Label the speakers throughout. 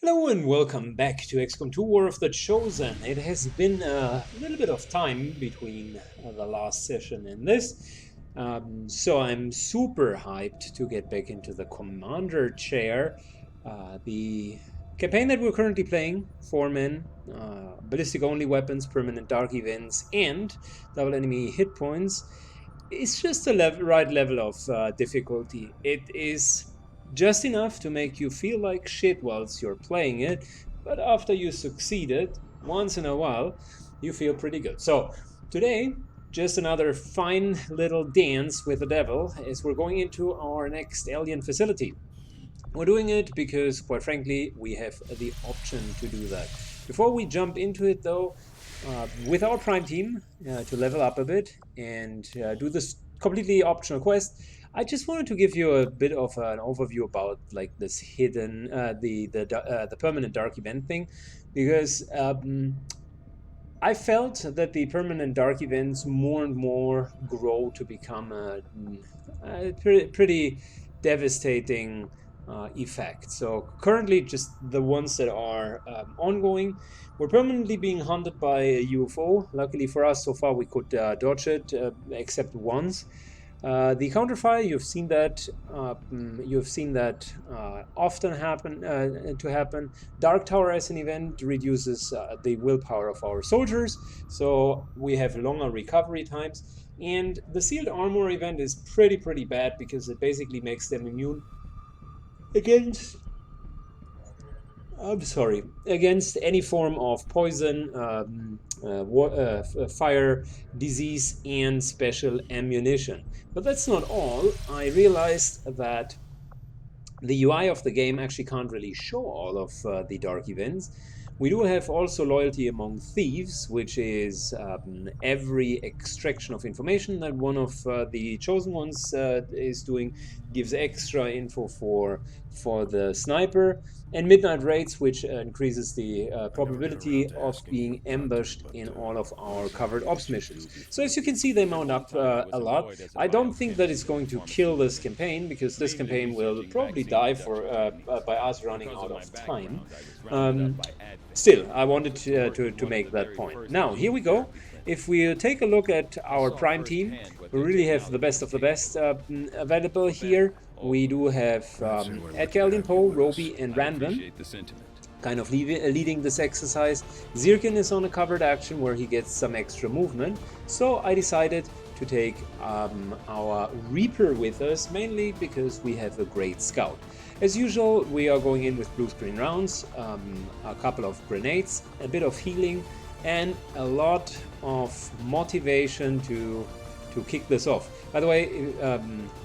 Speaker 1: Hello and welcome back to XCOM2 War of the Chosen. It has been a little bit of time between the last session and this, so I'm super hyped to get back into the commander chair. The campaign that we're currently playing, 4 men, ballistic only weapons, permanent dark events, and double enemy hit points, is just the right level of difficulty. It is just enough to make you feel like shit whilst you're playing it, but after you succeeded once in a while, you feel pretty good. So today, just another fine little dance with the devil as we're going into our next alien facility. We're doing it because, quite frankly, we have the option to do that. Before we jump into it, though, with our Prime team, to level up a bit and do this completely optional quest, I just wanted to give you a bit of an overview about like this hidden, the permanent dark event thing, because I felt that the permanent dark events more and more grow to become a pretty devastating effect. So currently, just the ones that are ongoing. We're permanently being hunted by a UFO. Luckily for us, so far we could dodge it, except once. The counterfire, you've seen that. Often happen. Dark Tower as an event reduces the willpower of our soldiers, so we have longer recovery times. And the sealed armor event is pretty bad because it basically makes them immune against against any form of poison, fire, disease, and special ammunition. But that's not all. I realized that the UI of the game actually can't really show all of the dark events. We do have also loyalty among thieves, which is every extraction of information that one of the chosen ones is doing gives extra info for the sniper, and midnight raids, which increases the probability of being ambushed in all of our covered ops missions. So as you can see, they mount up a lot. I don't think that it's going to kill this campaign, because this campaign will probably die by us running out of time. Still, I wanted to make that point. Now, here we go. If we take a look at our Prime team, we really have the best of the best available here. We do have Edgar Allan Poe, Roby, and Random kind of leading this exercise. Zirkin is on a covered action where he gets some extra movement. So I decided to take our Reaper with us, mainly because we have a great scout. As usual, we are going in with blue screen rounds, a couple of grenades, a bit of healing, and a lot of motivation to kick this off. By the way,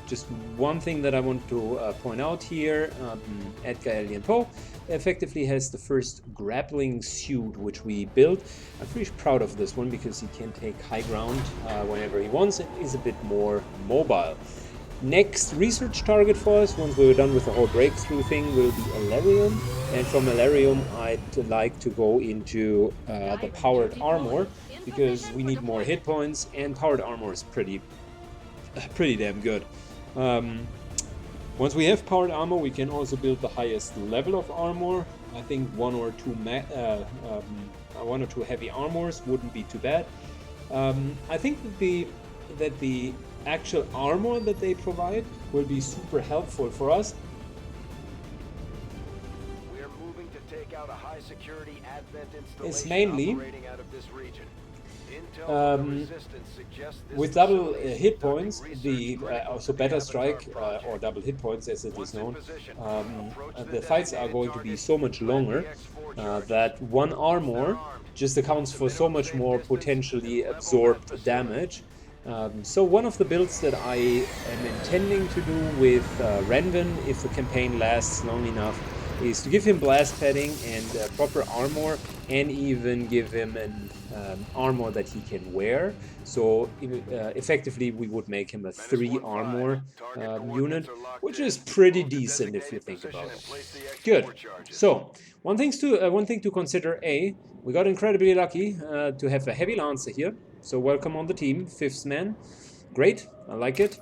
Speaker 1: just one thing that I want to point out here, Edgar Allan Poe effectively has the first grappling suit which we built. I'm pretty proud of this one because he can take high ground whenever he wants and is a bit more mobile. Next research target for us, once we're done with the whole breakthrough thing, will be Alarium. And from Alarium, I'd like to go into the powered armor, because we need more hit points, and powered armor is pretty damn good. Once we have powered armor, we can also build the highest level of armor. I think one or two heavy armors wouldn't be too bad. I think that the actual armor that they provide will be super helpful for us.
Speaker 2: We're moving to take out a high security advent
Speaker 1: It's
Speaker 2: installation
Speaker 1: mainly
Speaker 2: operating out of this region.
Speaker 1: With double hit points, also better strike or double hit points as it is known, the fights are going to be so much longer that one armor just accounts for so much more potentially absorbed damage. So one of the builds that I am intending to do with Renvin, if the campaign lasts long enough, is to give him blast padding and proper armor, and even give him an armor that he can wear. So effectively we would make him a 3 armor unit, which is pretty decent if you think about it. Good. So one thing to consider: we got incredibly lucky to have a heavy lancer here. So welcome on the team, 5th man. Great, I like it.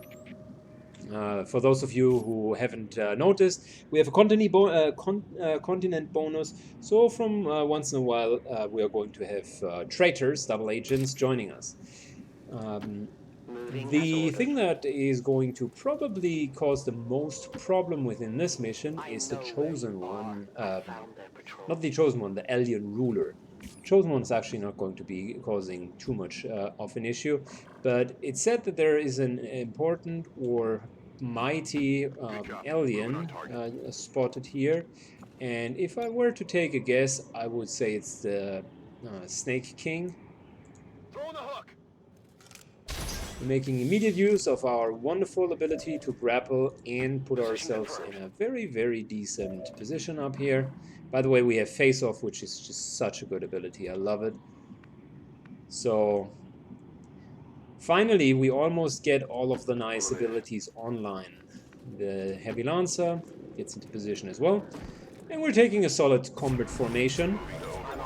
Speaker 1: For those of you who haven't noticed, we have a continent bonus. So from once in a while, we are going to have traitors, double agents, joining us. The thing that is going to probably cause the most problem within this mission is the Chosen One. Not the Chosen One, the Alien Ruler. Chosen One is actually not going to be causing too much of an issue, but it's said that there is an important or mighty alien spotted here, and if I were to take a guess, I would say it's the Snake King.
Speaker 2: Throw the hook.
Speaker 1: We're making immediate use of our wonderful ability to grapple and put ourselves in a very, very decent position up here. By the way, we have Face Off, which is just such a good ability. I love it. So, finally, we almost get all of the nice abilities online. The Heavy Lancer gets into position as well. And we're taking a solid combat formation.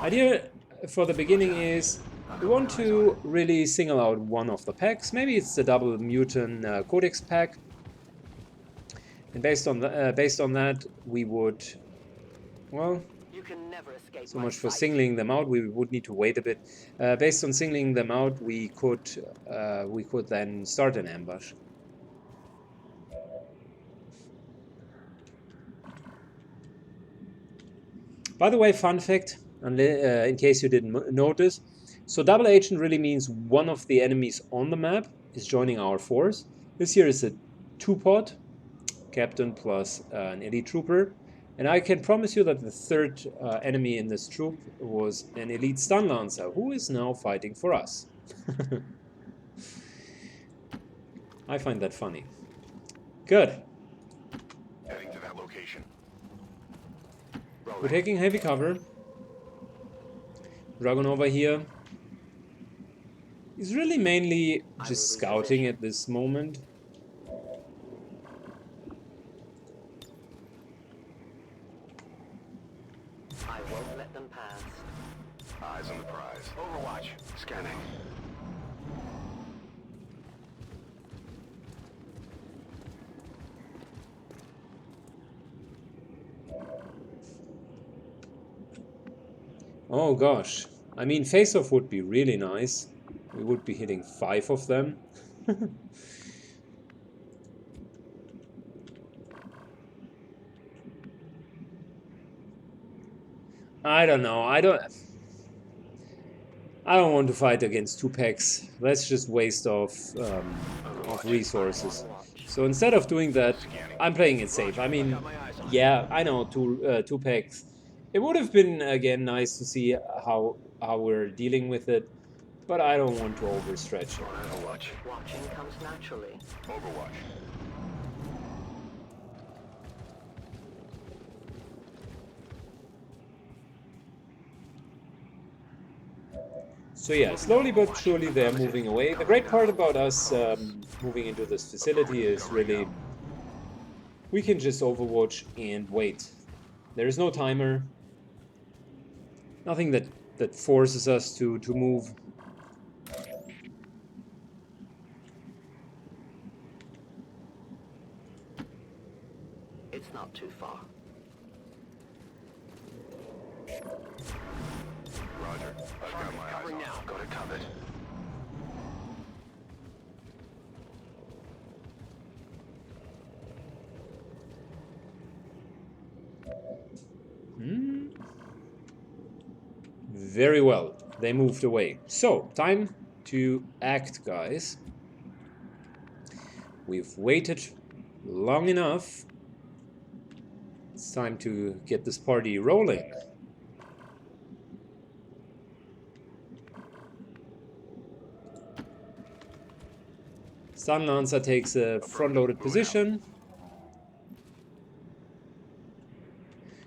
Speaker 1: Idea for the beginning is we want to really single out one of the packs. Maybe it's the double mutant codex pack. And based on that, we would, well, so much for singling them out. We would need to wait a bit. Based on singling them out, we could then start an ambush. By the way, fun fact, in case you didn't notice, so double agent really means one of the enemies on the map is joining our force. This here is a two-pot, captain plus an elite trooper. And I can promise you that the third enemy in this troop was an elite stun lancer, who is now fighting for us. I find that funny. Good.
Speaker 2: Heading to that location.
Speaker 1: We're taking heavy cover. Dragon over here. He's really mainly just scouting at this moment.
Speaker 3: I won't let them pass.
Speaker 2: Eyes on the prize. Overwatch. Scanning.
Speaker 1: Oh gosh. I mean, face-off would be really nice. We would be hitting 5 of them. I don't know. I don't want to fight against 2 packs. That's just waste of resources. So instead of doing that, I'm playing it safe. I mean, yeah, I know 2 packs. It would have been again nice to see how we're dealing with it, but I don't want to overstretch it.
Speaker 2: Overwatch.
Speaker 3: Watching comes naturally.
Speaker 2: Overwatch.
Speaker 1: So yeah, slowly but surely they're moving away. The great part about us moving into this facility is really we can just overwatch and wait. There is no timer. Nothing that forces us to move.
Speaker 3: It's not too far.
Speaker 2: Roger. I've got my eyes on. Now. Go to cover.
Speaker 1: Very well. They moved away. So, time to act, guys. We've waited long enough. It's time to get this party rolling. Stun Lancer takes a front-loaded position.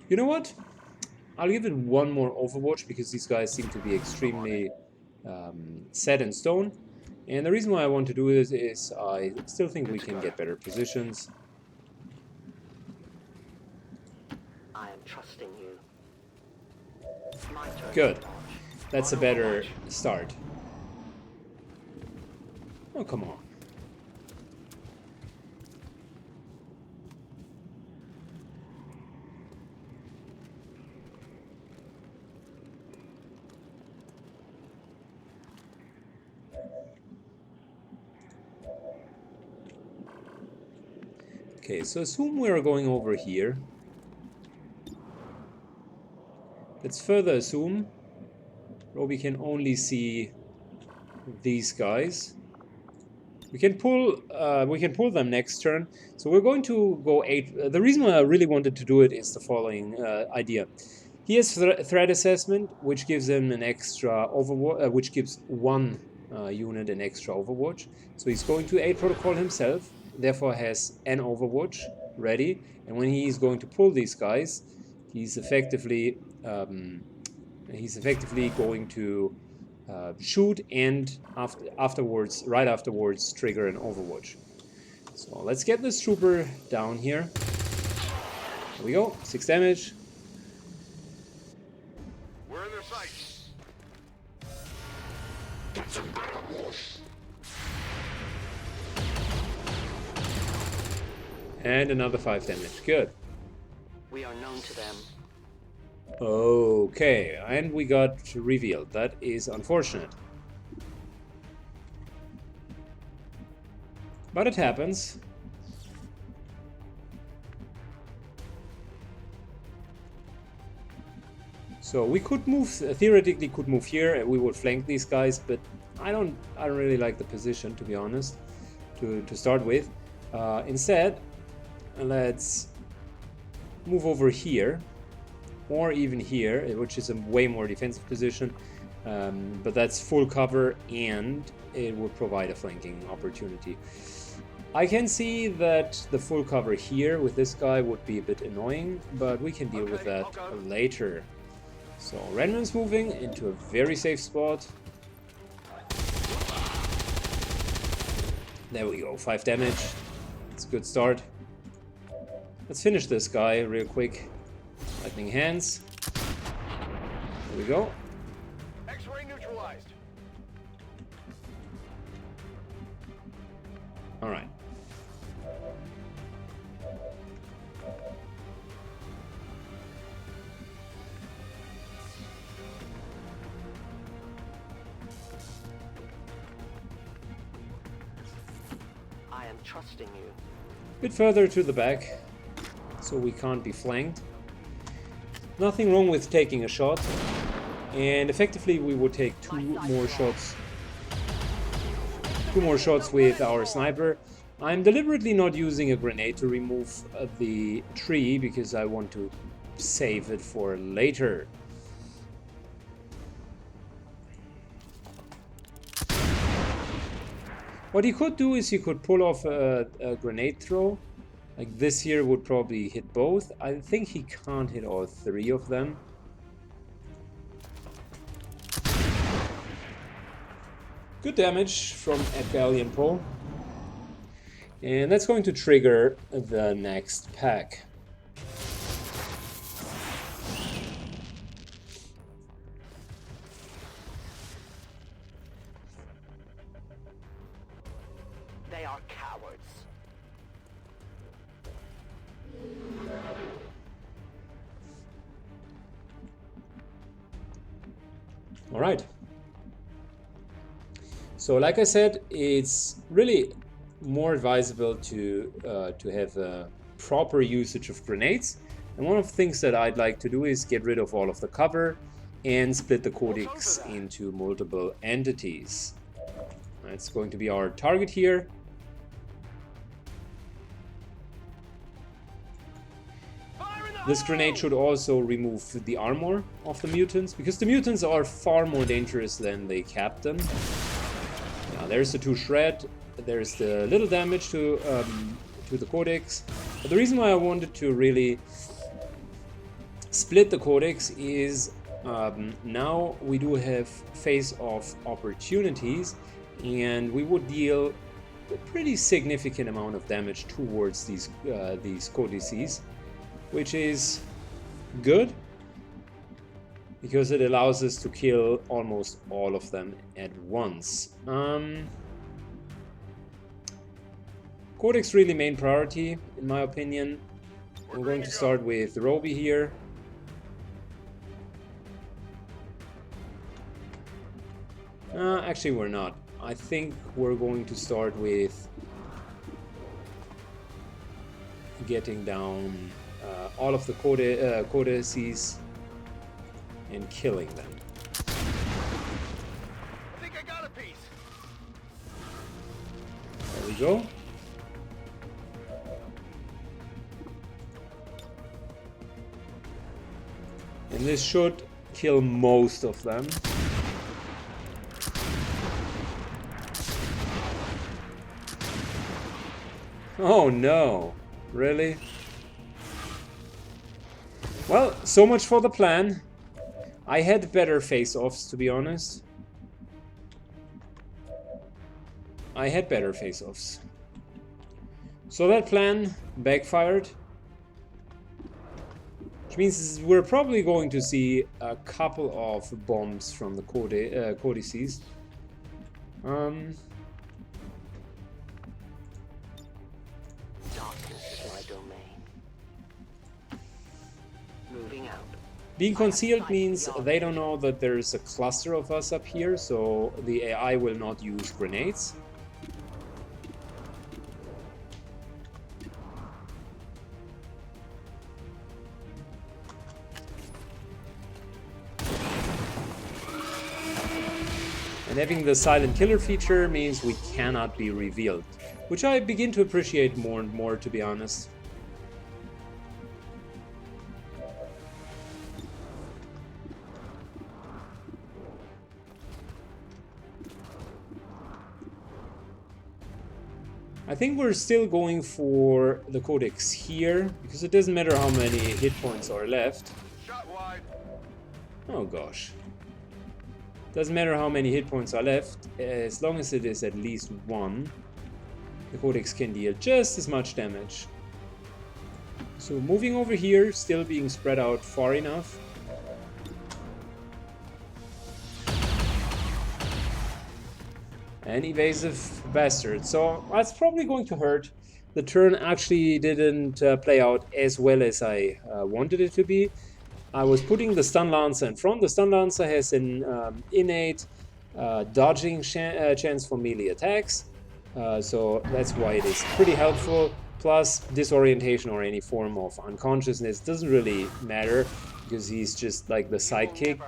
Speaker 1: You know what? I'll give it one more Overwatch because these guys seem to be extremely set in stone. And the reason why I want to do this is I still think we can get better positions.
Speaker 3: I am trusting you. My turn.
Speaker 1: Good. That's a better start. Oh, come on. Okay, so assume we're going over here. Let's further assume Roby can only see these guys. We can pull them next turn. So we're going to go 8. The reason why I really wanted to do it is the following idea. He has threat assessment, which gives him an extra overwatch, which gives one unit an extra overwatch. So he's going to 8 protocol himself, therefore has an overwatch ready. And when he's going to pull these guys, he's effectively going to shoot and right afterwards trigger an overwatch. So let's get this trooper down here. There we go, 6 damage.
Speaker 2: We're in their sights.
Speaker 1: And another 5 damage, good.
Speaker 3: We are known to them.
Speaker 1: Okay, and we got revealed. That is unfortunate. But it happens. So we could move, theoretically could move here and we would flank these guys, but I don't really like the position, to be honest, to start with. Instead, let's move over here. Or even here, which is a way more defensive position, but that's full cover and it would provide a flanking opportunity. I can see that the full cover here with this guy would be a bit annoying, but we can deal with that later. So Renman's moving into a very safe spot. There we go, 5 damage. It's a good start. Let's finish this guy real quick. Lightning hands. There we go.
Speaker 2: X-ray neutralized.
Speaker 1: All right.
Speaker 3: I am trusting you.
Speaker 1: A bit further to the back, so we can't be flanked. Nothing wrong with taking a shot, and effectively we would take 2 more shots with our sniper. I'm deliberately not using a grenade to remove the tree because I want to save it for later. What he could do is he could pull off a grenade throw. Like this here would probably hit both. I think he can't hit all 3 of them. Good damage from Edgar Poe. And that's going to trigger the next pack.
Speaker 3: They are cowards.
Speaker 1: All right. So, like I said, it's really more advisable to have a proper usage of grenades. And one of the things that I'd like to do is get rid of all of the cover and split the codex into multiple entities. That's going to be our target here. This grenade should also remove the armor of the mutants, because the mutants are far more dangerous than the captain. Now, there's the 2 shred, there's the little damage to the codex. But the reason why I wanted to really split the codex is now we do have face-off opportunities, and we would deal a pretty significant amount of damage towards these codices, which is good because it allows us to kill almost all of them at once. Codex really main priority, in my opinion. We're going to start with Roby here. Actually, we're not. I think we're going to start with getting down all of the codices and killing them.
Speaker 2: I think I got a piece.
Speaker 1: There we go. And this should kill most of them. Oh no, really? Well, so much for the plan. I had better face-offs, to be honest. I had better face-offs. So that plan backfired. Which means we're probably going to see a couple of bombs from the codices.
Speaker 3: Darkness is my domain. Moving out.
Speaker 1: Being concealed means they don't know that there's a cluster of us up here, so the AI will not use grenades. And having the silent killer feature means we cannot be revealed, which I begin to appreciate more and more, to be honest. I think we're still going for the codex here, because it doesn't matter how many hit points are left.
Speaker 2: Shot wide.
Speaker 1: Oh gosh. Doesn't matter how many hit points are left, as long as it is at least one, the codex can deal just as much damage. So moving over here, still being spread out far enough. An evasive bastard. So that's probably going to hurt. The turn actually didn't play out as well as I wanted it to be. I was putting the Stun Lancer in front. The Stun Lancer has an innate dodging chance for melee attacks. So that's why it is pretty helpful. Plus, disorientation or any form of unconsciousness doesn't really matter, because he's just like the sidekick.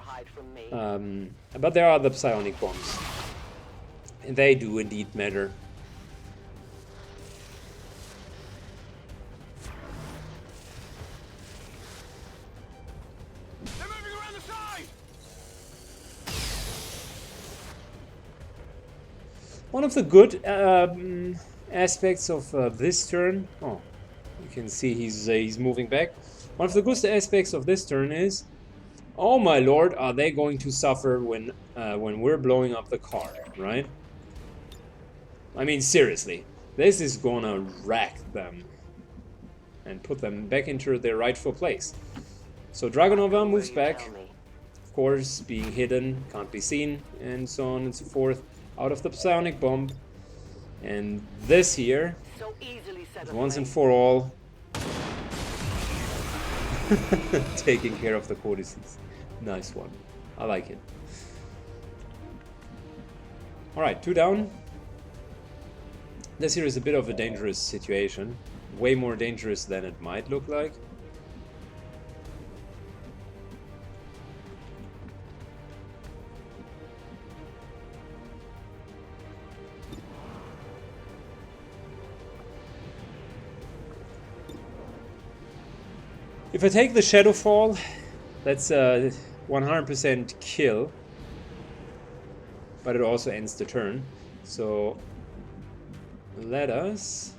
Speaker 1: But there are the psionic bombs. And they do indeed matter.
Speaker 2: They're moving around the side.
Speaker 1: One of the good aspects of this turn, oh, you can see he's moving back. One of the good aspects of this turn is, oh my lord, are they going to suffer when we're blowing up the car, right? I mean, seriously, this is gonna wreck them and put them back into their rightful place. So Dragonova moves back, of course, being hidden, can't be seen, and so on and so forth, out of the psionic bomb. And this here,
Speaker 3: So easily set
Speaker 1: once and for all, taking care of the codices. Nice one. I like it. Alright, 2 down. This here is a bit of a dangerous situation. Way more dangerous than it might look like. If I take the Shadowfall, that's a 100% kill. But it also ends the turn. So let us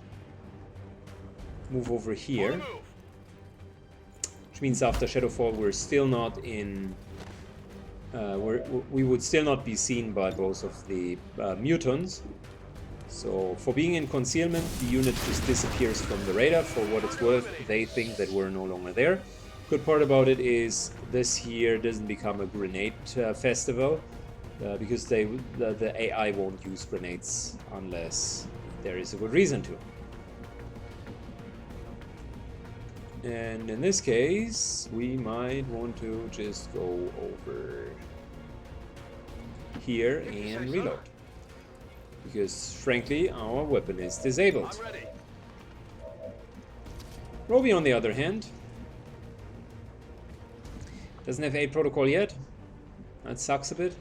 Speaker 1: move over here. Which means after Shadowfall we're still not in... we would still not be seen by both of the mutants. So for being in concealment, the unit just disappears from the radar. For what it's worth, they think that we're no longer there. Good part about it is this here doesn't become a grenade festival, because the AI won't use grenades unless there is a good reason to. And in this case, we might want to just go over here and reload. Because, frankly, our weapon is disabled. Roby, on the other hand, doesn't have 8 protocol yet. That sucks a bit.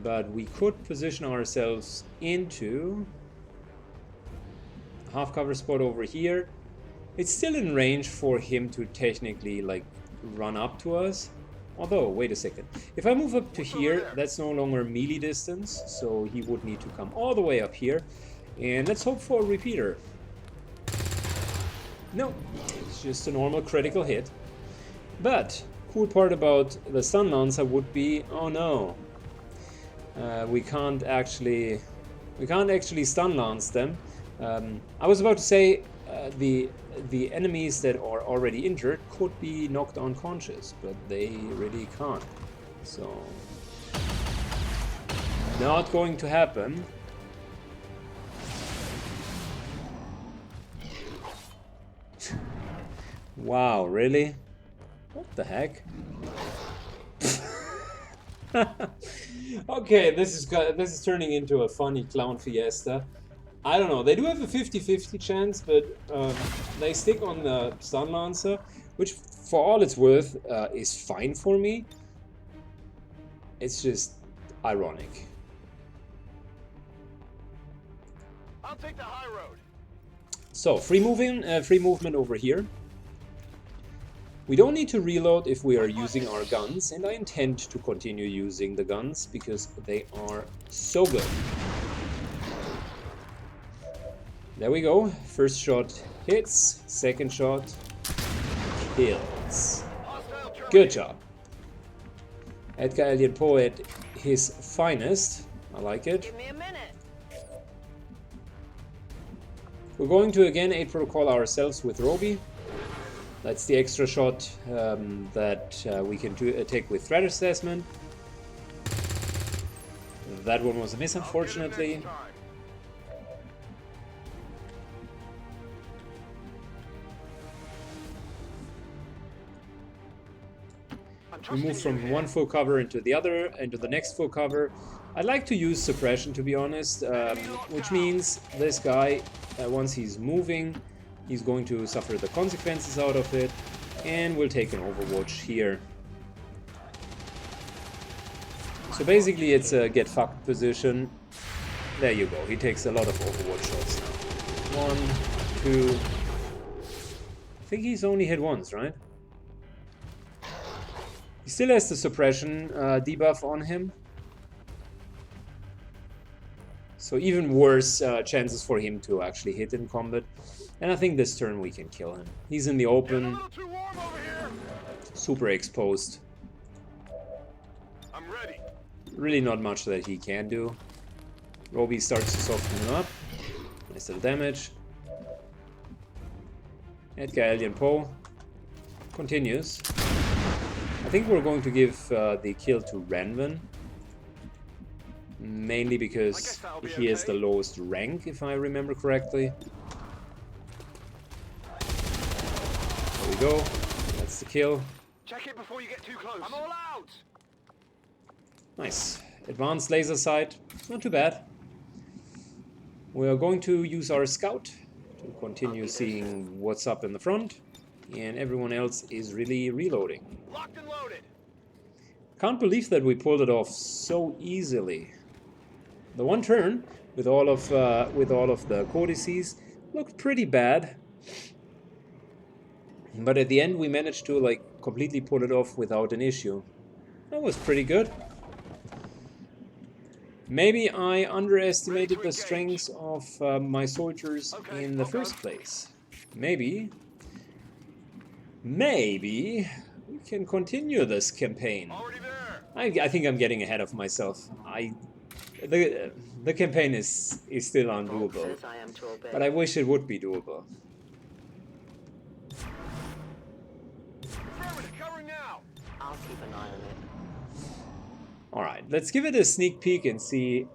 Speaker 1: But we could position ourselves into a half cover spot over here. It's still in range for him to technically like run up to us. Although, wait a second. If I move up to here, that's no longer melee distance, so he would need to come all the way up here. And let's hope for a repeater. No, it's just a normal critical hit. But cool part about the stun lancer would be, oh no, we can't actually stun lance them. I was about to say the enemies that are already injured could be knocked unconscious, but they really can't. So not going to happen. Wow, really? What the heck? Okay, this is turning into a funny clown fiesta. I don't know, they do have a 50-50 chance, but they stick on the stun lancer, which for all it's worth is fine for me. It's just ironic.
Speaker 2: I'll take the high road.
Speaker 1: So, free movement over here. We don't need to reload if we are using our guns, and I intend to continue using the guns because they are so good. There we go. First shot hits, second shot kills. Good job. Edgar Allan Poe at his finest. I like it.
Speaker 3: Give me a minute.
Speaker 1: We're going to again 8 protocol ourselves with Roby. That's the extra shot that we can take with threat assessment. That one was a miss, unfortunately. We move from one full cover into the next full cover. I'd like to use suppression, to be honest, which means this guy, once he's moving, he's going to suffer the consequences out of it, and we'll take an overwatch here. So basically it's a get fucked position. There you go, he takes a lot of overwatch shots now. 1, 2... I think he's only hit once, right? He still has the suppression debuff on him. So even worse chances for him to actually hit in combat. And I think this turn we can kill him. He's in the open. Super exposed.
Speaker 2: I'm ready.
Speaker 1: Really not much that he can do. Roby starts to soften him up. Nice little damage. Edgar Allan Poe continues. I think we're going to give the kill to Ranvan. Mainly because he has the lowest rank, if I remember correctly. There we go. That's the kill.
Speaker 2: Check it before you get too close. I'm all out.
Speaker 1: Nice. Advanced laser sight. Not too bad. We are going to use our scout to continue seeing what's up in the front. And everyone else is really reloading.
Speaker 2: Locked and loaded.
Speaker 1: Can't believe that we pulled it off so easily. The one turn with all of the codices looked pretty bad, but at the end we managed to like completely pull it off without an issue. That was pretty good. Maybe I underestimated the strengths of my soldiers in the first place. Maybe we can continue this campaign.
Speaker 2: Already there.
Speaker 1: I think I'm getting ahead of myself. The campaign is still undoable,
Speaker 3: Says I am to obey.
Speaker 1: but I wish it would be doable.
Speaker 2: Affirmative, covering now.
Speaker 3: I'll keep an eye on it.
Speaker 1: Alright, let's give it a sneak peek and see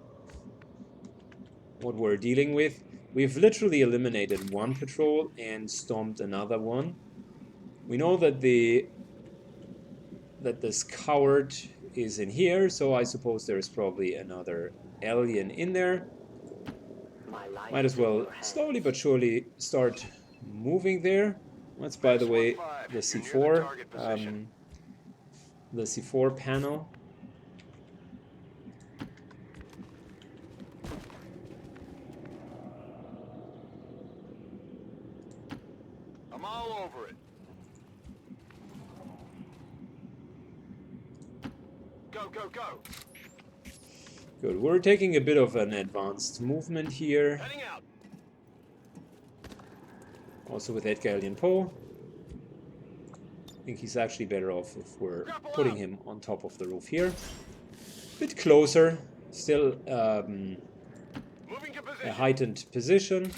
Speaker 1: what we're dealing with. We've literally eliminated one patrol and stomped another one. We know that this coward is in here, so I suppose there's probably another alien in there.
Speaker 3: My life
Speaker 1: Might as
Speaker 3: is in
Speaker 1: well
Speaker 3: your hands.
Speaker 1: slowly but surely start moving there. That's, by the way, the C4, the C4 panel.
Speaker 2: I'm all over it. Go, go, go.
Speaker 1: Good. We're taking a bit of an advanced movement here.
Speaker 2: Heading out.
Speaker 1: Also with Edgar Allan Poe. I think he's actually better off if we're putting him on top of the roof here. Bit closer. Still
Speaker 2: Moving to
Speaker 1: a
Speaker 2: position.
Speaker 1: heightened position.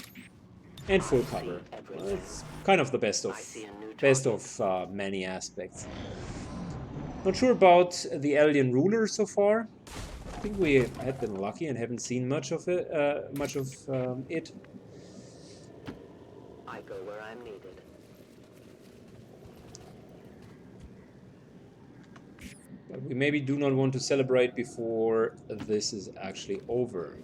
Speaker 1: And full cover. It's kind of the best of many aspects. Not sure about the Alien Ruler so far. I think we have been lucky and haven't seen much of it.
Speaker 3: I go where I'm needed.
Speaker 1: But we maybe do not want to celebrate before this is actually over.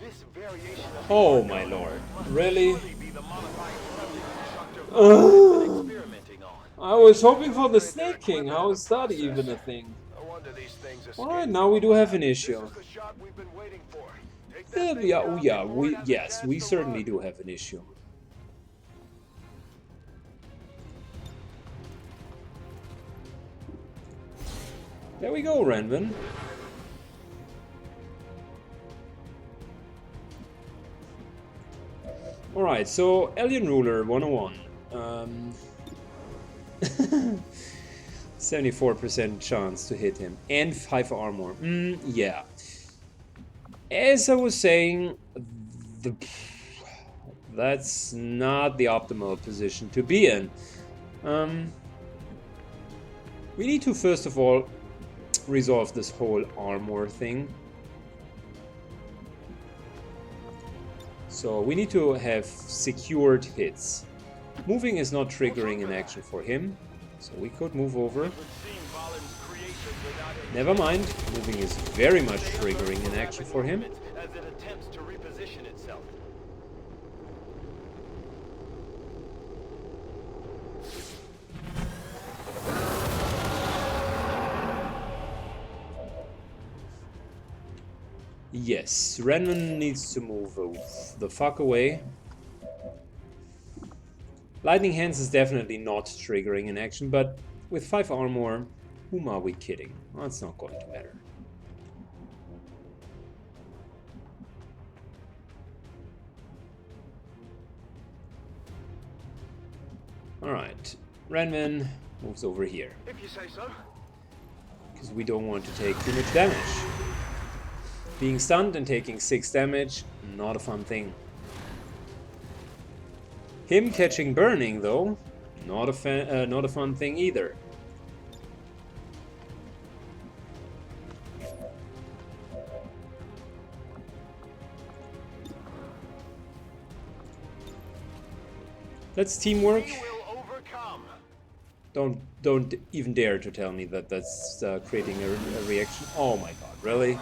Speaker 2: This variation of
Speaker 1: Oh my lord! Really?
Speaker 2: be the modifying subject experimenting on.
Speaker 1: I was hoping for the Snake King. How is that even a thing?
Speaker 2: No wonder these things escape.
Speaker 1: Alright, now we do have an issue.
Speaker 2: This is the shot we've been waiting for. Take that
Speaker 1: Yeah,
Speaker 2: thing
Speaker 1: yeah,
Speaker 2: down
Speaker 1: yeah,
Speaker 2: before it has a
Speaker 1: yes,
Speaker 2: chance
Speaker 1: we
Speaker 2: to
Speaker 1: certainly
Speaker 2: run.
Speaker 1: do have an issue. There we go, Renvin. Alright, so Alien Ruler 101. 74% chance to hit him. And 5 armor. Yeah. As I was saying, that's not the optimal position to be in. We need to first of all resolve this whole armor thing. So we need to have secured hits. Moving is not triggering an action for him, so we could move over. Never mind, moving is very much triggering an action for him.
Speaker 2: As it attempts to reposition itself.
Speaker 1: Yes, Renman needs to move the fuck away. Lightning Hands is definitely not triggering an action, but with 5 armor, whom are we kidding? That's not going to matter. Alright, Renman moves over here.
Speaker 2: If you say so.
Speaker 1: Because we don't want to take too much damage. Being stunned and taking 6 damage, not a fun thing. Him catching burning, though, not a fun thing either. That's teamwork.
Speaker 2: We will overcome.
Speaker 1: Don't even dare to tell me that that's creating a reaction. Oh my god, really?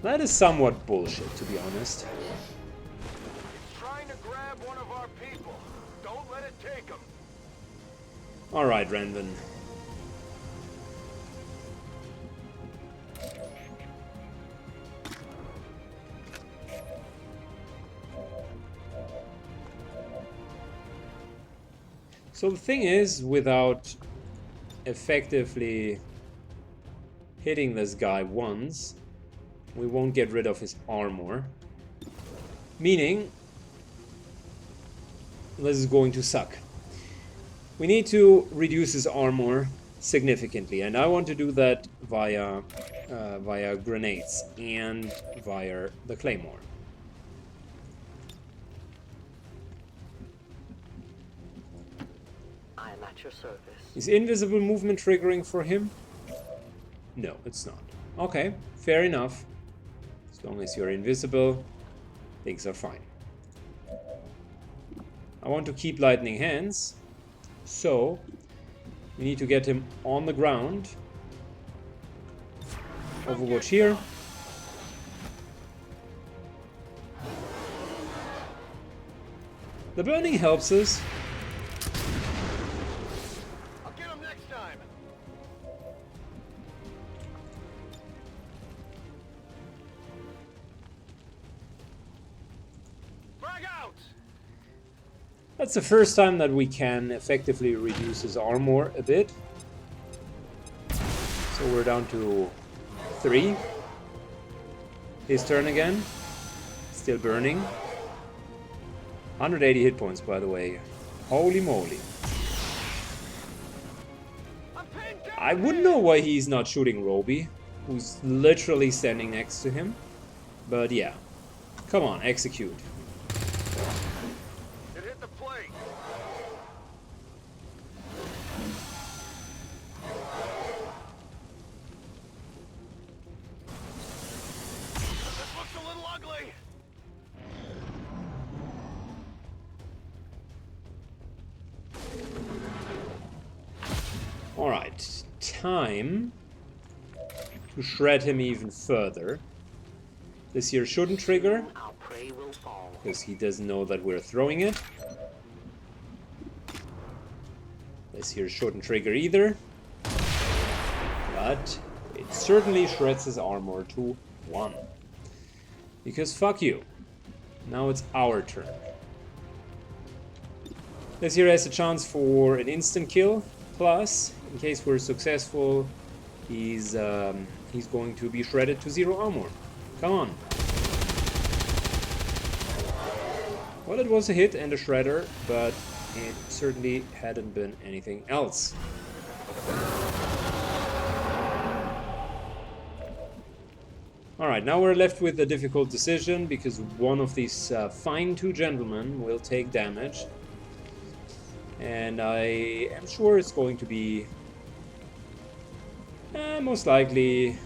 Speaker 1: That is somewhat bullshit, to be honest.
Speaker 2: It's trying to grab one of our people. Don't let it take him.
Speaker 1: Alright, Renvin. So the thing is, without effectively hitting this guy once, we won't get rid of his armor. Meaning, this is going to suck. We need to reduce his armor significantly, and I want to do that via grenades and via the claymore.
Speaker 3: I am at your service.
Speaker 1: Is invisible movement triggering for him? No, it's not. Okay, fair enough. As long as you're invisible, things are fine. I want to keep lightning hands, so we need to get him on the ground. Overwatch here. The burning helps us.
Speaker 2: I'll get him next time. Frag out.
Speaker 1: That's the first time that we can effectively reduce his armor a bit. So we're down to 3. His turn again. Still burning. 180 hit points, by the way. Holy moly.
Speaker 2: I'm pinned down.
Speaker 1: I wouldn't know why he's not shooting Roby, who's literally standing next to him. But yeah. Come on, execute.
Speaker 2: It hit the plate. This looks a little ugly.
Speaker 1: Alright, time to shred him even further. This here shouldn't trigger,
Speaker 3: Our prey will fall.
Speaker 1: because he doesn't know that we're throwing it. This here shouldn't trigger either. But it certainly shreds his armor to 1. Because fuck you. Now it's our turn. This here has a chance for an instant kill. Plus, in case we're successful, he's going to be shredded to 0 armor. Come on. Well, it was a hit and a shredder, but it certainly hadn't been anything else. Alright, now we're left with a difficult decision, because one of these fine 2 gentlemen will take damage. And I am sure it's going to be most likely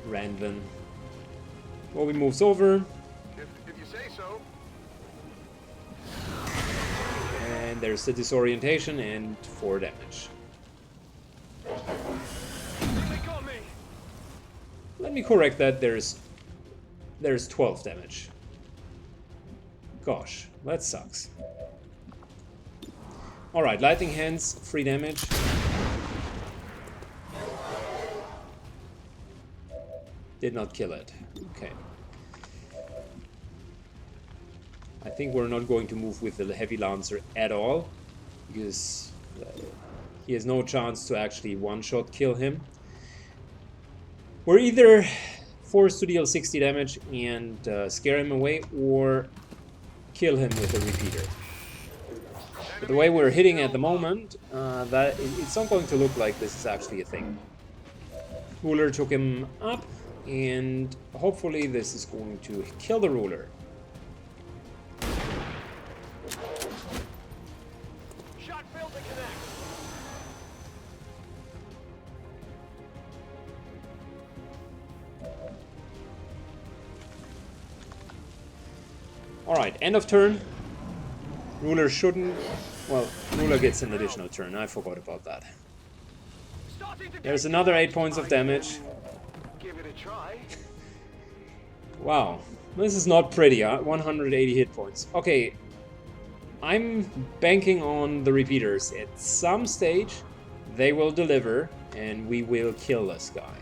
Speaker 1: Randvin. Roby moves over.
Speaker 2: If you say so.
Speaker 1: And there's the disorientation and 4 damage.
Speaker 2: They got me.
Speaker 1: Let me correct that, there's 12 damage. Gosh, that sucks. Alright, Lightning Hands, 3 damage. Did not kill it. Okay. I think we're not going to move with the Heavy Lancer at all, because he has no chance to actually one-shot kill him. We're either forced to deal 60 damage and scare him away, or kill him with a repeater. But the way we're hitting at the moment, it's not going to look like this is actually a thing. Ruler took him up, and hopefully this is going to kill the Ruler.
Speaker 2: Shot failed to connect.
Speaker 1: Alright, end of turn. Ruler shouldn't... Well, Ruler gets an additional turn. I forgot about that.
Speaker 2: Starting to
Speaker 1: There's
Speaker 2: get
Speaker 1: another 8 points of damage.
Speaker 2: Give it a try.
Speaker 1: Wow. This is not pretty, huh? 180 hit points. Okay. I'm banking on the repeaters. At some stage, they will deliver, and we will kill this guy.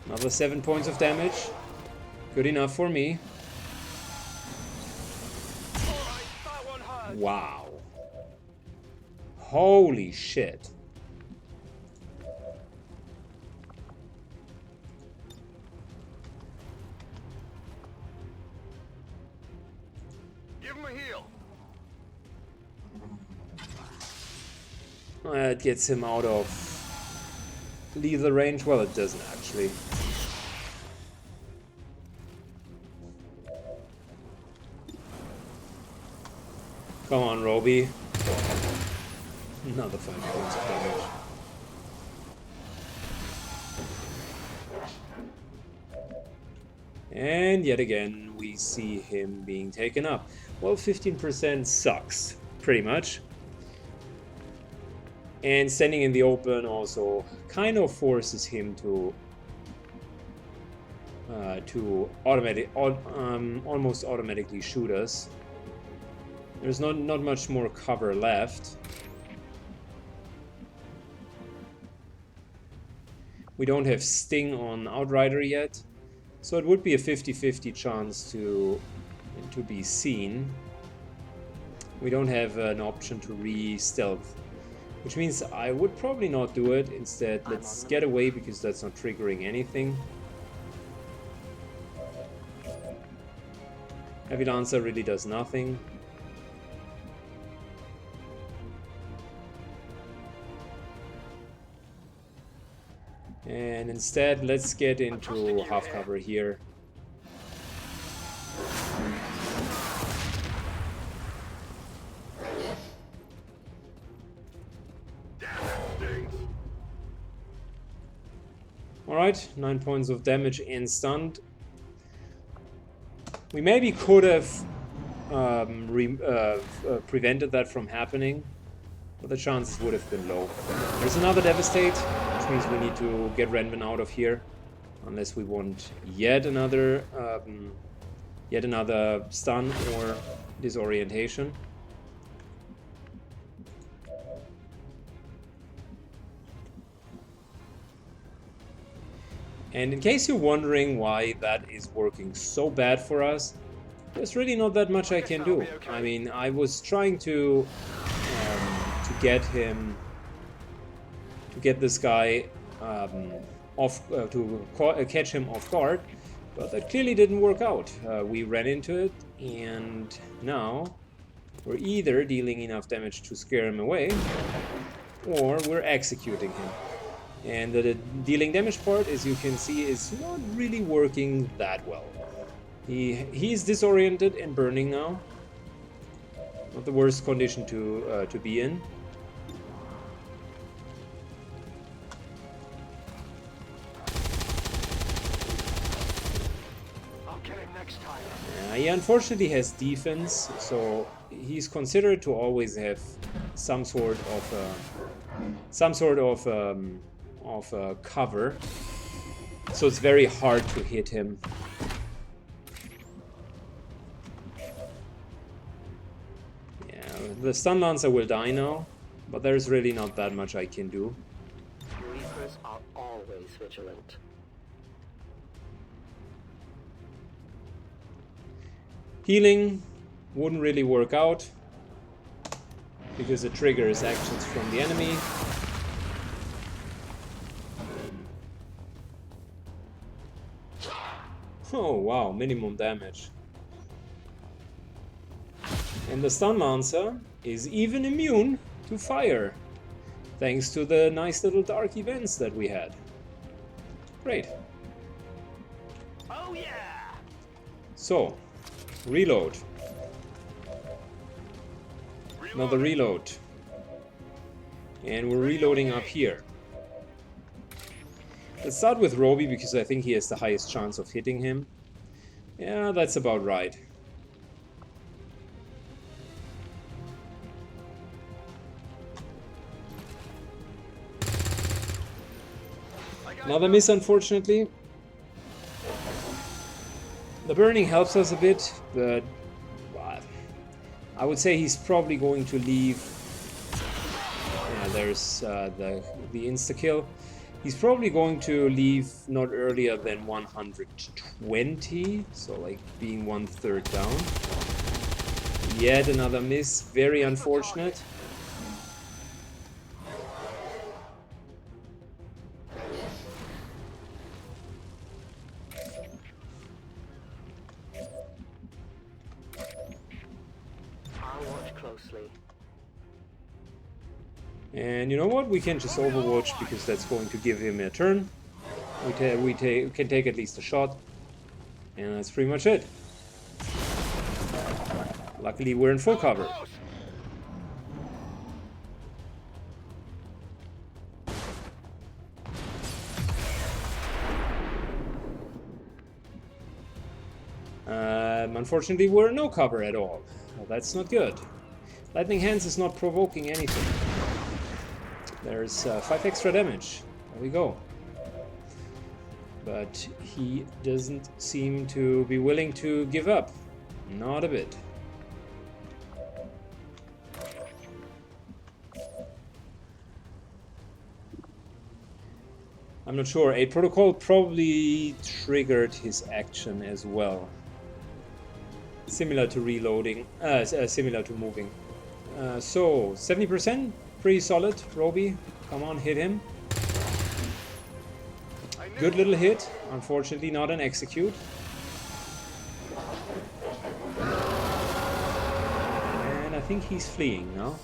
Speaker 1: Another 7 points of damage. Good enough for me.
Speaker 2: Alright, that one hurt.
Speaker 1: Wow. Holy shit.
Speaker 2: Give him a heal.
Speaker 1: It gets him out of lethal range. Well, it doesn't actually. Come on, Roby. Another 5 points of damage. And yet again, we see him being taken up. Well, 15% sucks, pretty much. And standing in the open also kind of forces him to almost automatically shoot us. There's not much more cover left. We don't have Sting on Outrider yet, so it would be a 50-50 chance to be seen. We don't have an option to re-stealth, which means I would probably not do it. Instead, let's get away because that's not triggering anything. Heavy Lancer really does nothing. And instead, let's get into half cover here. Alright, 9 points of damage and stunned. We maybe could have prevented that from happening, but the chances would have been low. There's another Devastate, which means we need to get Renvin out of here, unless we want yet another stun or disorientation. And in case you're wondering why that is working so bad for us, there's really not that much I can do. I mean, I was trying to get this guy catch him off guard, but that clearly didn't work out. We ran into it, and now we're either dealing enough damage to scare him away, or we're executing him. And the dealing damage part, as you can see, is not really working that well. He's disoriented and burning now. Not the worst condition to be in.
Speaker 2: I'll get him next time.
Speaker 1: He unfortunately has defense, so he's considered to always have some sort of cover, so it's very hard to hit him. Yeah, the Stun Lancer will die now, but there's really not that much I can do.
Speaker 3: Reapers are always vigilant.
Speaker 1: Healing wouldn't really work out because it triggers actions from the enemy. Oh wow, minimum damage. And the Stun Lancer is even immune to fire, thanks to the nice little dark events that we had. Great.
Speaker 2: Oh yeah!
Speaker 1: So, reload. Another reload. And we're reloading up here. Let's start with Roby because I think he has the highest chance of hitting him. Yeah, that's about right. Another miss, unfortunately. The burning helps us a bit, but I would say he's probably going to leave. Yeah, there's the insta-kill. He's probably going to leave not earlier than 120, so like being 1/3 down. Yet another miss, very unfortunate.
Speaker 3: I'll watch closely.
Speaker 1: And you know what? We can just overwatch because that's going to give him a turn. We can take at least a shot. And that's pretty much it. Luckily we're in full cover. Unfortunately we're no cover at all. Well, that's not good. Lightning Hands is not provoking anything. There's 5 extra damage. There we go. But he doesn't seem to be willing to give up. Not a bit. I'm not sure. A protocol probably triggered his action as well. Similar to reloading, similar to moving. So 70%, pretty solid. Roby, come on, hit him. Good little hit. Unfortunately, not an execute. And I think he's fleeing now.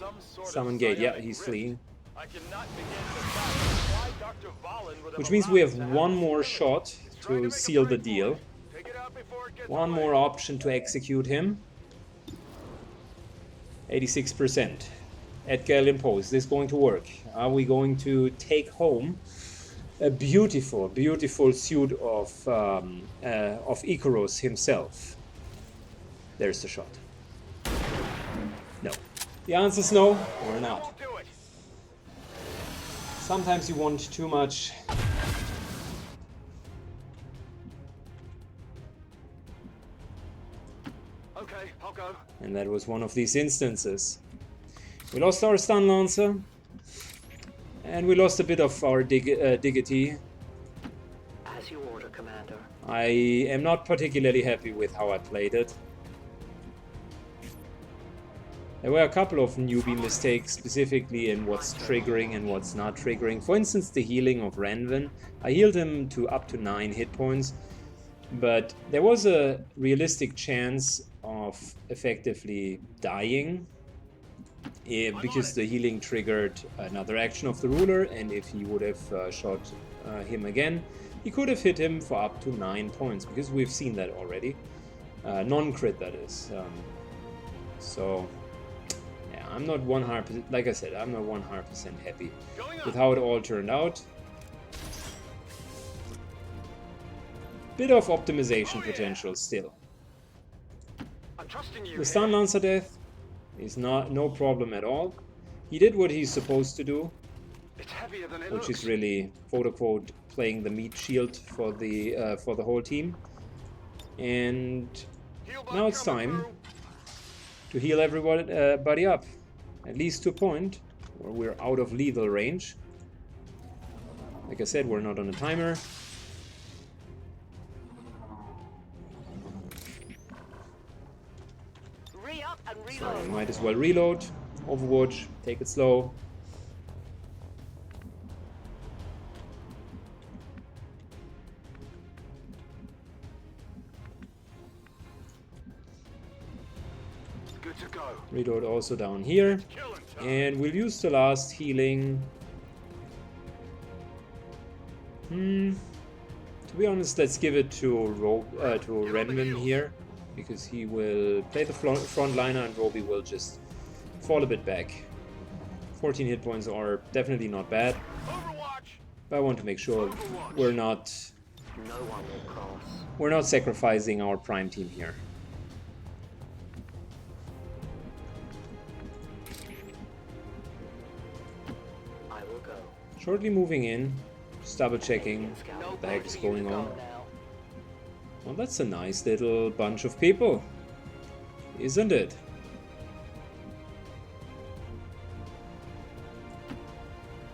Speaker 1: Summon gate. Yeah, he's fleeing. Which means we have one more shot to seal the deal. One more option to execute him. 86%. Edgar Impose. Is this going to work? Are we going to take home a beautiful, beautiful suit of Icarus himself? There's the shot. No. The answer is no. We're not. Sometimes you want too much.
Speaker 2: Okay, I'll go.
Speaker 1: And that was one of these instances. We lost our stun lancer. And we lost a bit of our diggity.
Speaker 3: As you order, Commander.
Speaker 1: I am not particularly happy with how I played it. There were a couple of newbie mistakes, specifically in what's triggering and what's not triggering. For instance, the healing of Ranvin. I healed him to up to 9 hit points, but there was a realistic chance of effectively dying because the healing triggered another action of the ruler, and if he would have shot him again, he could have hit him for up to 9 points, because we've seen that already. Non-crit, that is. So... I'm not 100%, like I said, I'm not 100% happy with how it all turned out. Bit of optimization potential still.
Speaker 2: I'm trusting you.
Speaker 1: The stun lancer death is no problem at all. He did what he's supposed to do,
Speaker 2: It's heavier than it
Speaker 1: which
Speaker 2: looks.
Speaker 1: is really quote unquote playing the meat shield for the whole team. And now it's time to heal everybody up. At least to a point where we're out of lethal range. Like I said, we're not on a timer.
Speaker 3: Re-up and
Speaker 1: So
Speaker 3: reload.
Speaker 1: we might as well reload. Overwatch, take it slow.
Speaker 2: Good to go.
Speaker 1: Reload also down here.
Speaker 2: Killing time.
Speaker 1: And we'll use the last healing. To be honest, let's give it to Renman here, because he will play the frontliner and Roby will just fall a bit back. 14 hit points are definitely not bad,
Speaker 2: Overwatch.
Speaker 1: but I want to make sure we're not
Speaker 3: No one will cross.
Speaker 1: we're not sacrificing our prime team here.
Speaker 3: I will go.
Speaker 1: Shortly moving in, just double checking what the heck is going on. Well, that's a nice little bunch of people, isn't it?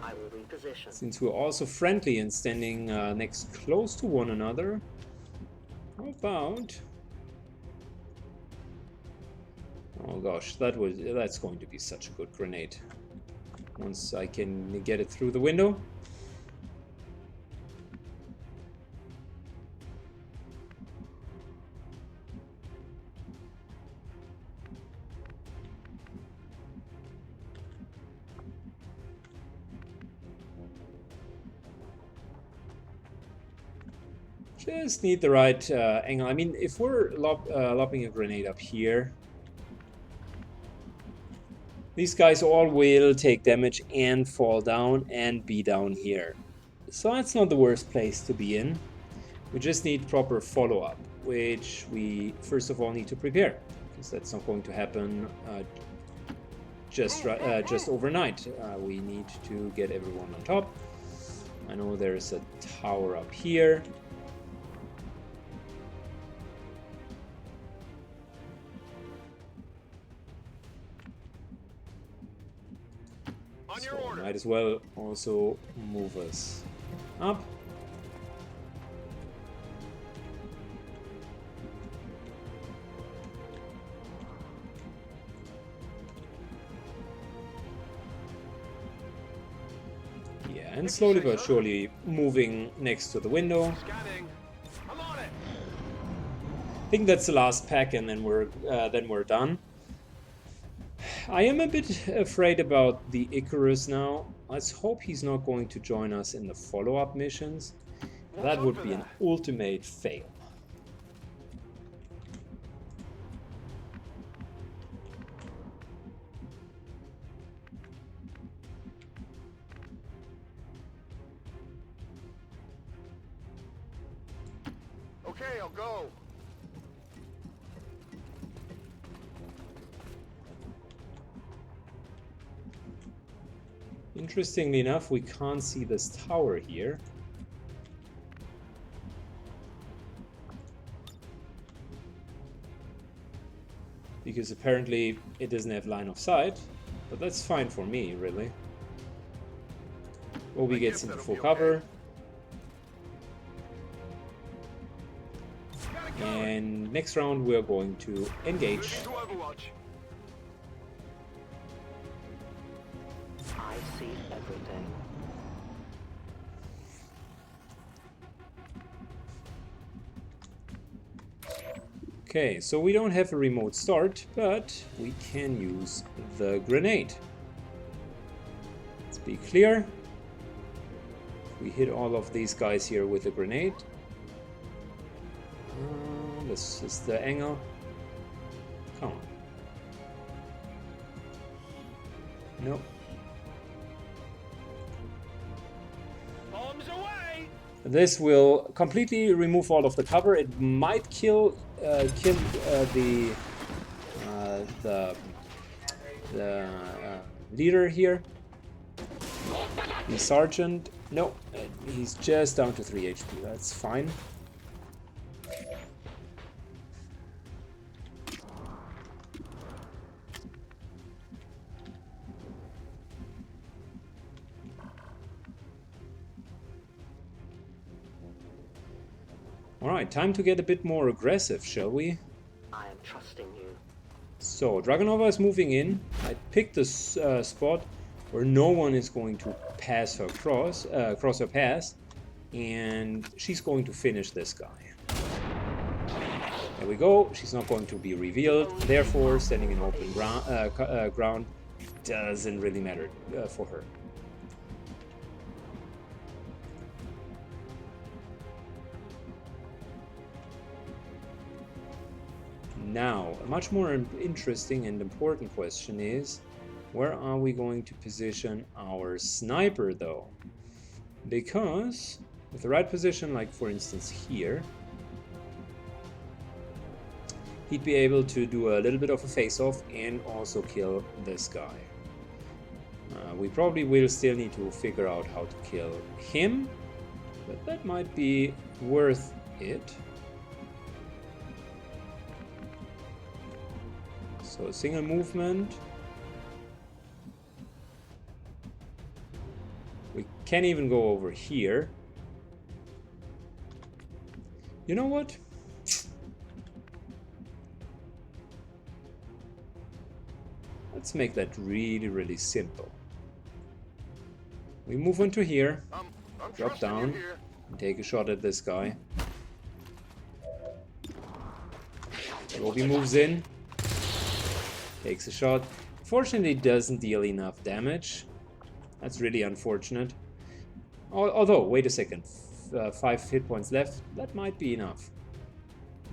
Speaker 3: I will reposition.
Speaker 1: Since we're also friendly and standing next close to one another, how about... Oh gosh, that's going to be such a good grenade. Once I can get it through the window. Just need the right angle. I mean, if we're lobbing a grenade up here, these guys all will take damage and fall down and be down here. So that's not the worst place to be in. We just need proper follow-up, which we first of all need to prepare, because that's not going to happen just overnight. We need to get everyone on top. I know there's a tower up here.
Speaker 2: On your
Speaker 1: So
Speaker 2: order.
Speaker 1: might as well also move us up. Yeah, and slowly but surely moving next to the window.
Speaker 2: Scanning. I'm on it.
Speaker 1: I think that's the last pack, and then we're done. I am a bit afraid about the Icarus now. Let's hope he's not going to join us in the follow-up missions. That would be an ultimate fail.
Speaker 2: Okay, I'll go.
Speaker 1: Interestingly enough, we can't see this tower here. Because apparently it doesn't have line of sight, but that's fine for me, really. Obi gets into full cover. And next round we're going to engage.
Speaker 2: To Overwatch.
Speaker 3: I see everything.
Speaker 1: Okay, so we don't have a remote start, but we can use the grenade. Let's be clear. We hit all of these guys here with a grenade. This is the angle. Come on. Nope.
Speaker 2: Bombs away.
Speaker 1: This will completely remove all of the cover. It might kill the leader here. The sergeant. No, he's just down to 3 HP. That's fine. Alright, time to get a bit more aggressive, shall we?
Speaker 3: I am trusting you.
Speaker 1: So, Dragonova is moving in. I picked this spot where no one is going to pass her cross her pass, and she's going to finish this guy. There we go. She's not going to be revealed, therefore standing in open ground doesn't really matter for her. Now, a much more interesting and important question is, where are we going to position our sniper though? Because with the right position, like for instance here, he'd be able to do a little bit of a face-off and also kill this guy. We probably will still need to figure out how to kill him, but that might be worth it. So a single movement. We can't even go over here. You know what? Let's make that really, really simple. We move into here,
Speaker 2: I'm
Speaker 1: drop
Speaker 2: trusting you
Speaker 1: down,
Speaker 2: here.
Speaker 1: and take a shot at this guy. Obi moves in, takes a shot. Fortunately, doesn't deal enough damage. That's really unfortunate. Although, wait a second. 5 hit points left. That might be enough.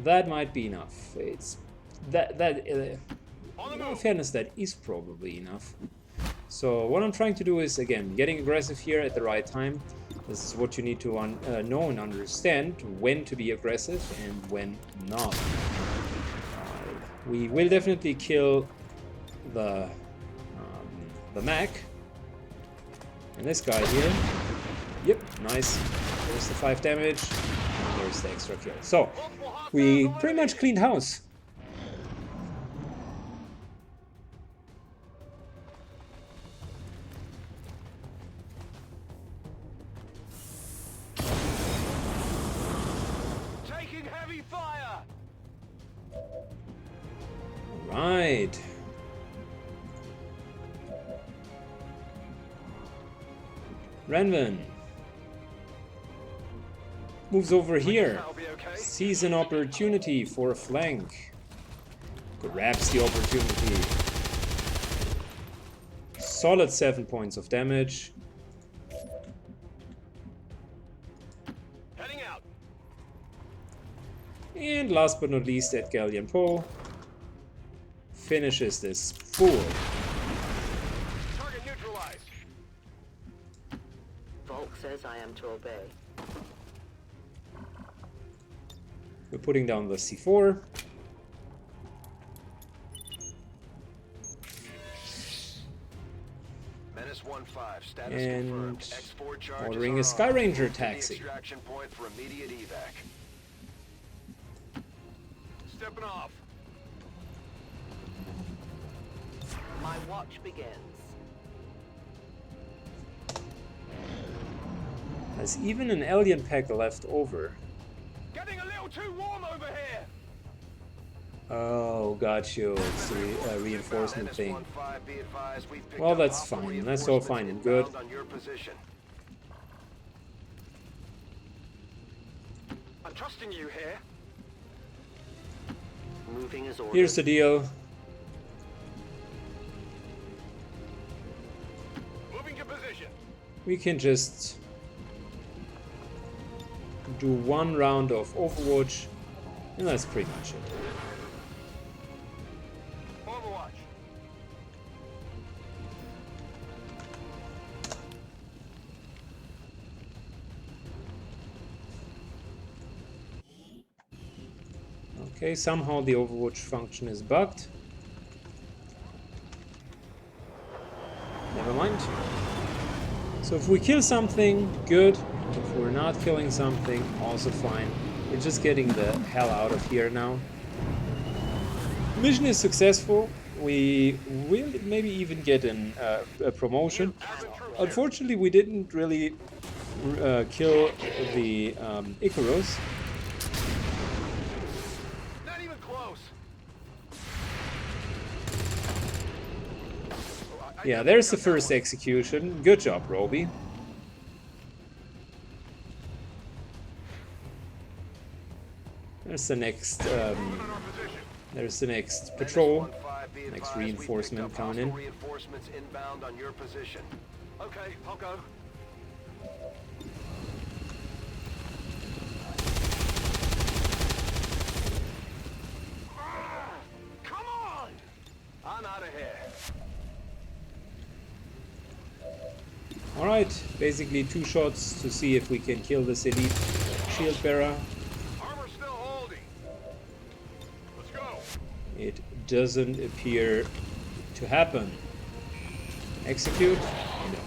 Speaker 1: That might be enough. It's in all fairness, that is probably enough. So what I'm trying to do is, again, getting aggressive here at the right time. This is what you need to know and understand, when to be aggressive and when not. We will definitely kill the the mech. And this guy here. Yep, nice. There's the 5 damage. And there's the extra kill. So, we pretty much cleaned house.
Speaker 2: Taking heavy fire.
Speaker 1: Right. Renvin moves over here,
Speaker 2: That'll be okay.
Speaker 1: sees an opportunity for a flank, grabs the opportunity. Solid 7 points of damage.
Speaker 2: Heading out.
Speaker 1: And last but not least, Ed Galleon Poe finishes this fool.
Speaker 2: Target neutralized.
Speaker 3: Volk says I am to obey.
Speaker 1: We're putting down the C4.
Speaker 2: Menace 1-5, status
Speaker 1: And
Speaker 2: confirmed. X4 charges
Speaker 1: ordering
Speaker 2: are
Speaker 1: a Sky
Speaker 2: on.
Speaker 1: Ranger
Speaker 2: Move to the
Speaker 1: taxi.
Speaker 2: Extraction point for immediate evac. Stepping off.
Speaker 3: My watch begins.
Speaker 1: Has even an alien pack left over.
Speaker 2: Getting a little too warm over here.
Speaker 1: Oh, got you. It's the reinforcement
Speaker 2: Menace
Speaker 1: thing.
Speaker 2: 1-5, be advised, we've picked
Speaker 1: Well,
Speaker 2: up
Speaker 1: that's
Speaker 2: hostile
Speaker 1: fine. That's all fine and good.
Speaker 2: reinforcements inbound on your position. I'm trusting you here.
Speaker 3: Moving as ordered.
Speaker 1: Here's the deal.
Speaker 2: Moving to position.
Speaker 1: We can just do one round of Overwatch, and that's pretty much it.
Speaker 2: Overwatch.
Speaker 1: Okay, somehow the Overwatch function is bugged. Never mind. So if we kill something, good. If we're not killing something, also fine. We're just getting the hell out of here now. Mission is successful. We will maybe even get a promotion. Unfortunately, we didn't really kill the Icarus.
Speaker 2: Not even close.
Speaker 1: Yeah, there's the first execution. Good job, Roby. There's the next. There's the next patrol. Next reinforcement coming in.
Speaker 2: Reinforcements inbound on your position. Okay, I'll go. Come on! I'm out of here.
Speaker 1: Alright, basically 2 shots to see if we can kill this elite shield bearer.
Speaker 2: Armor still holding. Let's go.
Speaker 1: It doesn't appear to happen. Execute? No.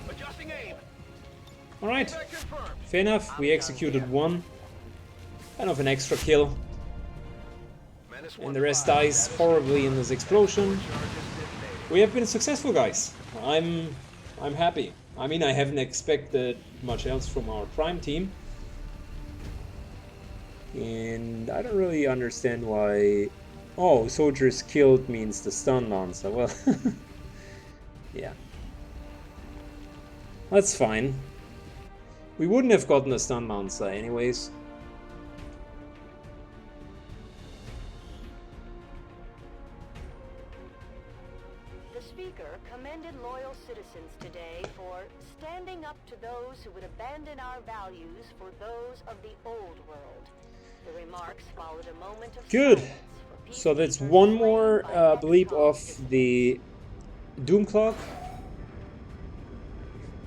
Speaker 2: Adjusting aim.
Speaker 1: Alright,
Speaker 2: That confirmed.
Speaker 1: fair enough. We executed one. Kind of an extra kill.
Speaker 2: Menace
Speaker 1: And the rest
Speaker 2: 1-5,
Speaker 1: dies
Speaker 2: status
Speaker 1: horribly in this explosion.
Speaker 2: charges detonated.
Speaker 1: We have been successful, guys. I'm happy. I mean, I haven't expected much else from our prime team. And I don't really understand why... Oh, soldiers killed means the stun lancer. Well, yeah. That's fine. We wouldn't have gotten a stun lancer anyways.
Speaker 4: The speaker commended loyal citizens today for standing up to those who would abandon our values for those of the old world. The remarks followed a moment of
Speaker 1: Good.
Speaker 4: silence for
Speaker 1: So that's
Speaker 4: peacekeepers
Speaker 1: one
Speaker 4: slain
Speaker 1: more
Speaker 4: by
Speaker 1: bleep
Speaker 4: XCOM
Speaker 1: of the Doom Clock.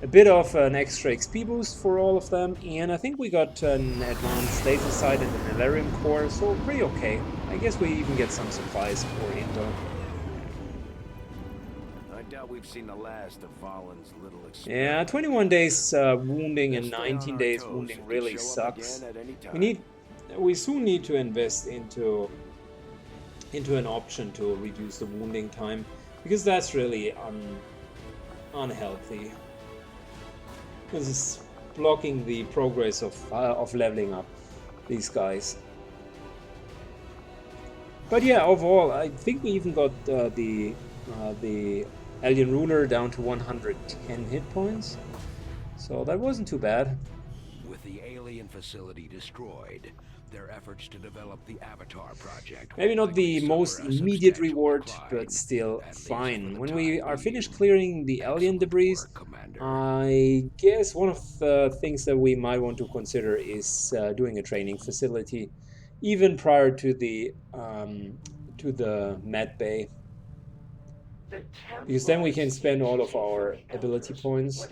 Speaker 1: A bit of an extra XP boost for all of them, and I think we got an advanced laser sight and an Elarium core, so pretty okay. I guess we even get some supplies for Intel.
Speaker 2: doubt we've seen the last of Valen's little experiment.
Speaker 1: Yeah, 21 days wounding and
Speaker 2: Let's stay on
Speaker 1: 19
Speaker 2: our
Speaker 1: days
Speaker 2: toes.
Speaker 1: wounding
Speaker 2: It could
Speaker 1: really
Speaker 2: show up
Speaker 1: sucks.
Speaker 2: again at any time.
Speaker 1: We soon need to invest into an option to reduce the wounding time, because that's really unhealthy. This is blocking the progress of leveling up these guys. But yeah, overall, I think we even got the Alien Ruler down to 110 hit points, so that wasn't too bad.
Speaker 5: With the alien facility destroyed, their efforts to develop the Avatar project.
Speaker 1: Maybe not the most immediate reward, but still fine. When we are finished clearing the alien debris, I guess one of the things that we might want to consider is doing a training facility, even prior to the med bay, because then we can spend all of our ability points.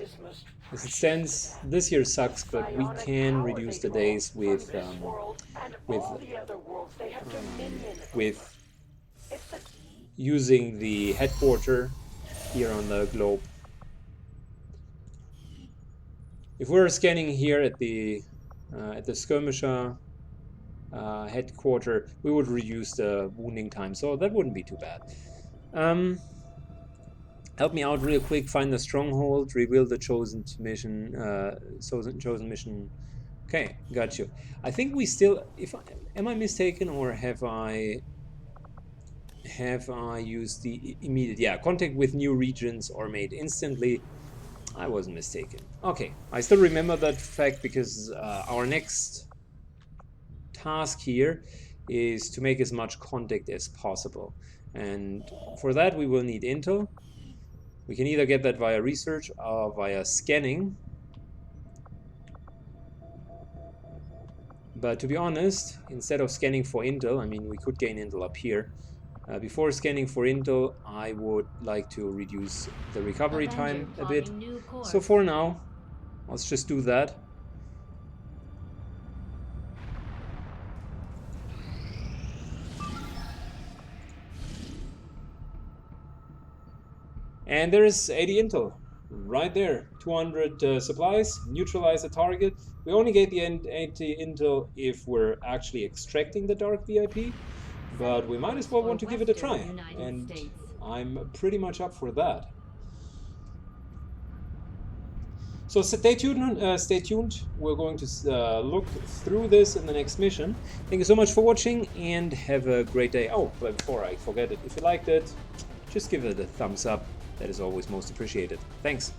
Speaker 1: As it stands, this year sucks, but we can reduce the days with using the headquarter here on the globe. If we're scanning here at the skirmisher headquarter, we would reduce the wounding time, so that wouldn't be too bad. Help me out real quick. Find the stronghold. Reveal the chosen mission. Chosen mission. Okay, got you. I think we still. Am I mistaken, or have I used the immediate? Yeah, contact with new regions or made instantly. I wasn't mistaken. Okay, I still remember that fact because our next task here is to make as much contact as possible, and for that we will need intel. We can either get that via research or via scanning. But to be honest, instead of scanning for intel, I mean, we could gain intel up here. Before scanning for intel, I would like to reduce the recovery time a bit. So for now, let's just do that. And there is 80 intel right there. 200 supplies, neutralize the target. We only get the 80 intel if we're actually extracting the dark VIP, but we might as well want to give it a try, and I'm pretty much up for that. So stay tuned. Stay tuned. We're going to look through this in the next mission. Thank you so much for watching, and have a great day. Oh, but before I forget it, if you liked it, just give it a thumbs up. That is always most appreciated. Thanks.